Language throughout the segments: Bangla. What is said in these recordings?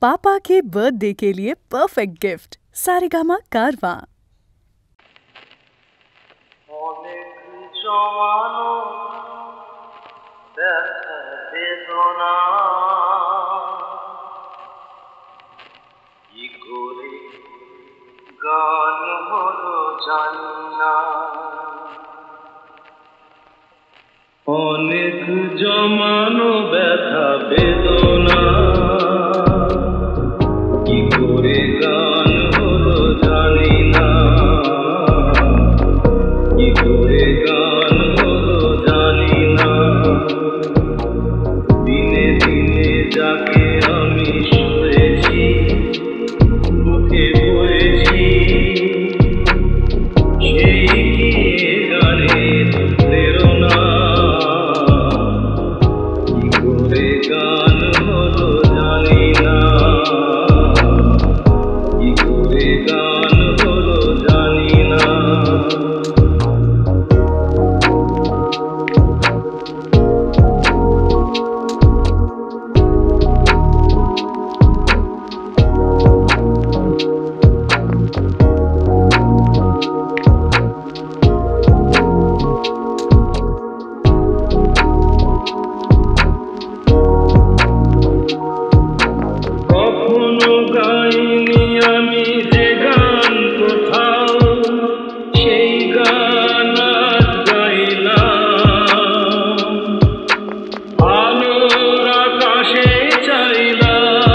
पापा के बर्थडे के लिए परफेक्ट गिफ्ट सारेगामा कारवां। গান হলো জানি না, অনেক জমানো ব্যথা বেদনা, কি করে গান হলো জানি না, কি করে গান হলো জানি না। দিনে দিনে যাকে আমি শুনেছি, বুকে পড়েছি, সেই গানের প্রেরণা, কি করে গান হলো জানি না, কি করে গান হলো জানি না। কখনো গাইনি আমি যে গান কোথাও, সেই গান আজ গাইলাম, আলোর আকাশে চাইলাম।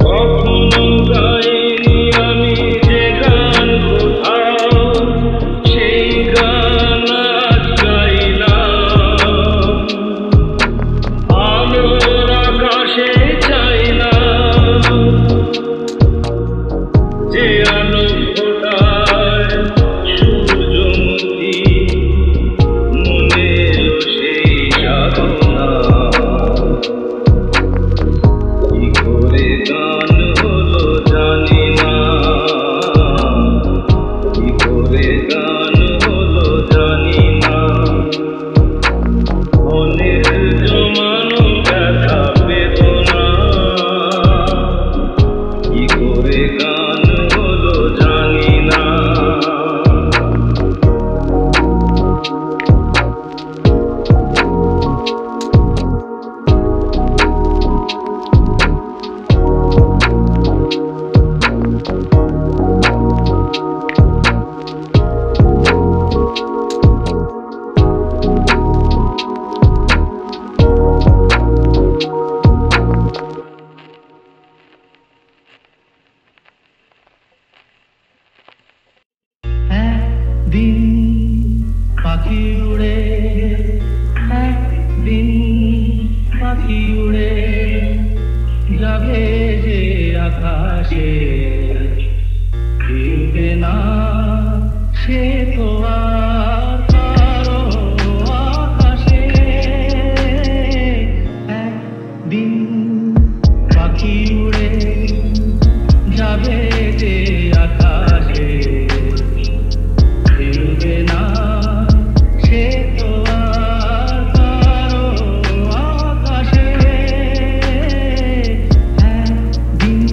কখনো গাইনি আমি যে গান কোথাও, সেই গান আজ গাইলাম, আলোর আকাশে চাইলাম। যে আলো ফোটায় সূর্যমুখী, মনে এলো সেই সাধনা, কি করে গান হলো জানি না, কি করে গান হলো জানি না। অনেক জমানো ব্যথা বেদনা, কি করে গান হলো জানি না। একদিন পাখি উড়ে, একদিন পাখি উড়ে যাবে যে আকাশে, ফিরবে না সে তো আর কারো আকাশে। একদিন পাখি উড়ে যাবে যে আকাশে, ফিরবে না সে তো আর কারো আকাশে। একদিন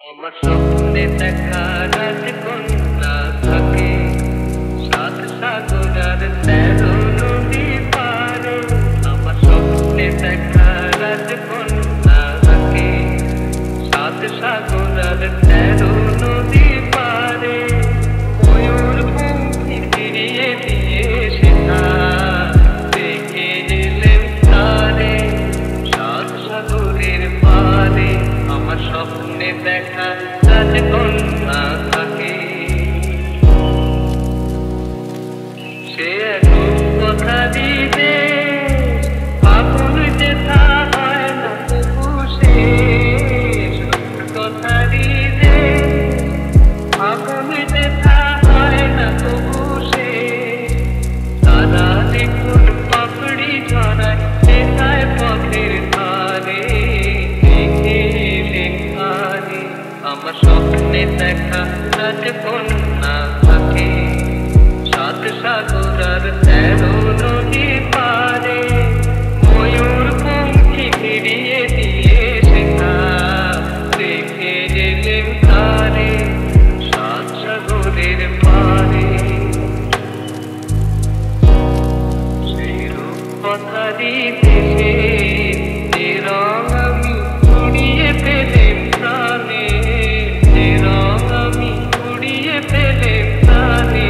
আমার স্বপ্নে দেখা রাজকন্যা থাকে সাত সাগর আর 13 নদী পারে। আমার স্বপ্নে দেখা রাজকন্যা থাকে সাত সাগর আর 13 নদী পারে। ময়ূর পঙ্খী ফিরিয়ে দিয়ে সেটা দেখে এলেন তারে সাত সাগরের পারে। আমার স্বপ্নে দেখা রাজকন্যা থাকে সে এখন কথা দিবে আপন যেথা হয় না তবু শেষ। কথা দিবে আপন যেথা হয় না তবু শেষ। তারা দেখুন পাপড়ি ঝরায় সেথায় পথের ধারে দেখে এলেন কারে। আমার স্বপ্নে দেখা রাজকন্যা থাকে সাত সাগর আর 13 নদী পারে। ময়ূর পঙ্খী ফিরিয়ে দিয়ে শেখা দেখে এলেন তারে সাত সাগরের পারে। সেই রূপ কথা দিতে যে রং আমি কুড়িয়ে পেলেন প্রাণে। যে রং আমি কুড়িয়ে পেলেন প্রাণে।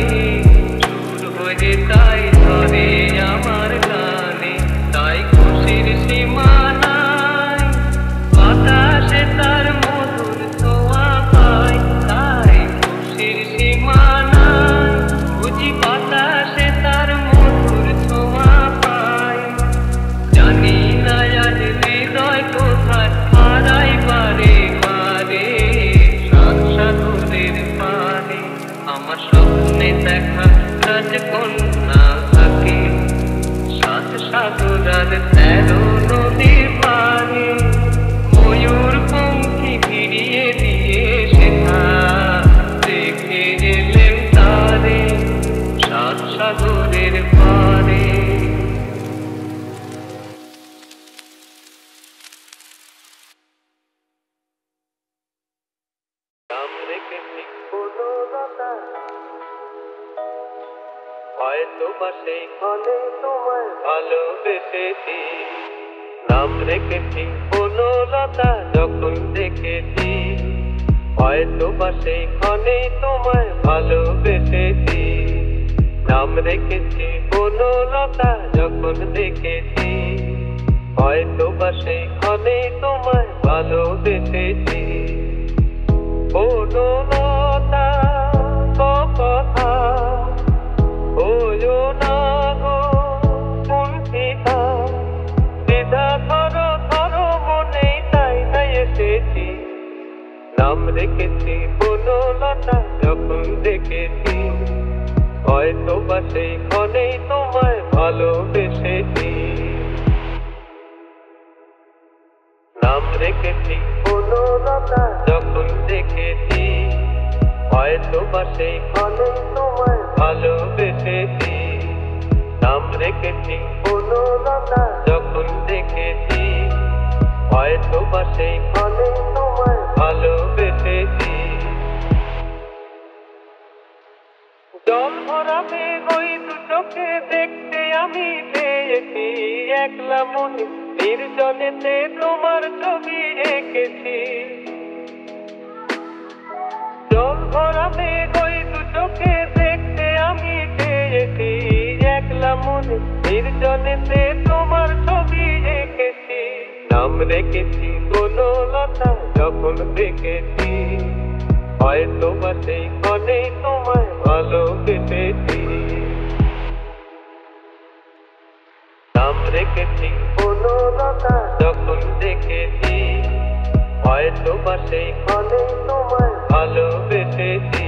সুর হয়ে তাই ধরে আমার গানে তাই খুশির সীমা নাই। বাতাসে তার মধুর ছোঁয়া পাই তাই খুশির সীমা নাই। বুঝি বাতাসে তার মধুর ছোঁয়া পাই। জানি না আজ হৃদয় কোথায় হারাই বারে বারে সাত সাগরের পারে। আমার স্বপ্নে দেখা রাজকন্যা থাকে সাত সাগর আর 13 নদীর পারে। ময়ূর পঙ্খী ফিরিয়ে দিয়ে শেখা দেখে এলেন তারে সাত সাগরের পারে। নাম রেখেছি বনলতা হয়তো বা সেইখানে তোমায় ভালোবেসেছি। নাম রেখেছি বনলতা যখন দেখেছি হয়তো বা সেইখানে তোমায় ভালোবেসেছি। নাম রেখেছি বনলতা যখন দেখেছি হয়তো বা সেইখানে তোমায় ভালোবেসেছি। বনলতা কথা ওজো না গো কুণ্ঠিতা দ্বিধা ধরো ধরো মনে তাই না এসেছি। নাম রেখেছি বনলতা যখন দেখেছি হয়তো বা সেইখানেই তোমায় ভালোবেসেছি। নাম রেখেছি বনলতা যখন দেখেছি হয়তো বা সেইখানেই তোমায় ভালোবেসেছি। নাম রেখেছি বনলতা যখন দেখেছি হয়তো বা সেইখানেই তোমায় ভালোবেসেছি। জল ভরা মেঘ ওই দু চোখে দেখতে আমি পেয়েছি। একলা মনে নির্জনেতে তোমার ছবি এঁকেছি। জল ভরা মেঘ ওই দু চোখে দেখতে আমি পেয়েছি। একলা মনে নির্জনেতে তোমার ছবি এঁকেছি। নাম রেখেছি বনলতা যখন দেখেছি হয়তো বা সেইখানেই তোমায় ভালোবেসেছি। নাম রেখেছি বনলতা যখন দেখেছি হয়তো বা সেইখানেই তোমায় ভালোবেসেছি।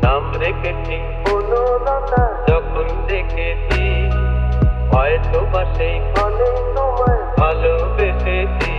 নাম রেখেছি বনলতা যখন দেখেছি হয়তো বা সেইখানেই তোমায় ভালোবেসেছি।